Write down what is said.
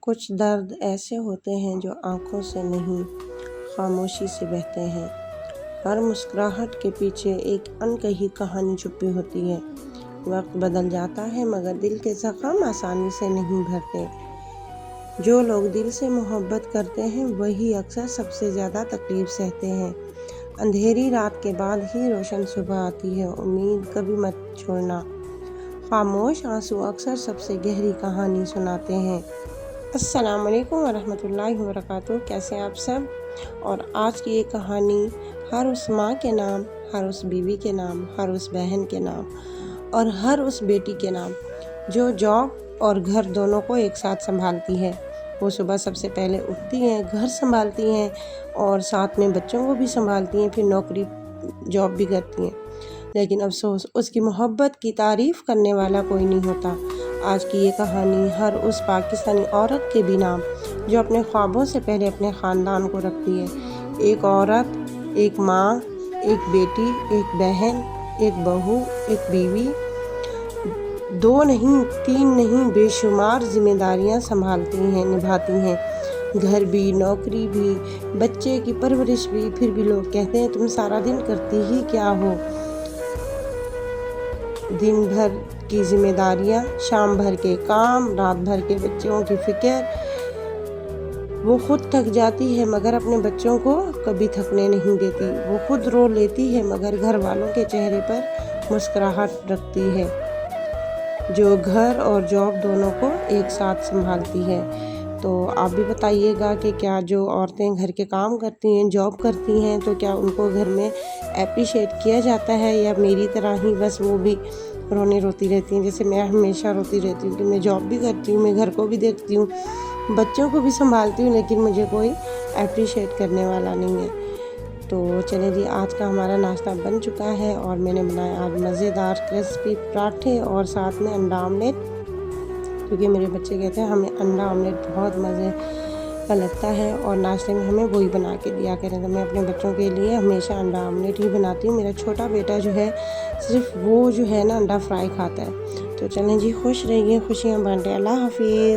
کچھ درد ایسے ہوتے ہیں جو آنکھوں سے نہیں خاموشی سے بہتے ہیں۔ ہر مسکراہٹ کے پیچھے ایک انکہی کہانی چھپی ہوتی ہے۔ وقت بدل جاتا ہے مگر دل کے زخم آسانی سے نہیں بھرتے۔ جو لوگ دل سے محبت کرتے ہیں وہی اکثر سب سے زیادہ تکلیف سہتے ہیں۔ اندھیری رات کے بعد ہی روشن صبح آتی ہے، امید کبھی مت چھوڑنا۔ خاموش آنسو اکثر سب سے گہری کہانی سناتے ہیں۔ السلام علیکم ورحمۃ اللہ وبرکاتہ، کیسے ہیں آپ سب؟ اور آج کی یہ کہانی ہر اس ماں کے نام، ہر اس بیوی کے نام، ہر اس بہن کے نام اور ہر اس بیٹی کے نام جو جاب اور گھر دونوں کو ایک ساتھ سنبھالتی ہے۔ وہ صبح سب سے پہلے اٹھتی ہیں، گھر سنبھالتی ہیں اور ساتھ میں بچوں کو بھی سنبھالتی ہیں، پھر نوکری جاب بھی کرتی ہیں، لیکن افسوس اس کی محبت کی تعریف کرنے والا کوئی نہیں ہوتا۔ آج کی یہ کہانی ہر اس پاکستانی عورت کے بھی نام جو اپنے خوابوں سے پہلے اپنے خاندان کو رکھتی ہے۔ ایک عورت، ایک ماں، ایک بیٹی، ایک بہن، ایک بہو، ایک بیوی، 2 نہیں 3 نہیں بے شمار ذمہ داریاں سنبھالتی ہیں، نبھاتی ہیں۔ گھر بھی، نوکری بھی، بچے کی پرورش بھی، پھر بھی لوگ کہتے ہیں تم سارا دن کرتی ہی کیا ہو؟ دن بھر کی ذمہ داریاں، شام بھر کے کام، رات بھر کے بچوں کی فکر۔ وہ خود تھک جاتی ہے مگر اپنے بچوں کو کبھی تھکنے نہیں دیتی۔ وہ خود رو لیتی ہے مگر گھر والوں کے چہرے پر مسکراہٹ رکھتی ہے، جو گھر اور جاب دونوں کو ایک ساتھ سنبھالتی ہے۔ تو آپ بھی بتائیے گا کہ کیا جو عورتیں گھر کے کام کرتی ہیں، جاب کرتی ہیں، تو کیا ان کو گھر میں اپریشیٹ کیا جاتا ہے یا میری طرح ہی بس وہ بھی روتی رہتی ہیں؟ جیسے میں ہمیشہ روتی رہتی ہوں کہ میں جاب بھی کرتی ہوں، میں گھر کو بھی دیکھتی ہوں، بچوں کو بھی سنبھالتی ہوں، لیکن مجھے کوئی اپریشیٹ کرنے والا نہیں ہے۔ تو چلیں جی، آج کا ہمارا ناشتہ بن چکا ہے اور میں نے بنایا آج مزیدار کرسپی پراٹھے اور ساتھ میں انڈا آملیٹ، کیونکہ میرے بچے کہتے ہیں ہمیں انڈا آملیٹ بہت مزے کا لگتا ہے اور ناشتے میں ہمیں وہی بنا کے دیا کریں۔ تو میں اپنے بچوں کے لیے ہمیشہ انڈا آملیٹ ہی بناتی ہوں۔ میرا چھوٹا بیٹا جو ہے صرف وہ جو ہے نا انڈا فرائی کھاتا ہے۔ تو چلیں جی، خوش رہیے، خوشیاں بانٹیں۔ اللہ حافظ۔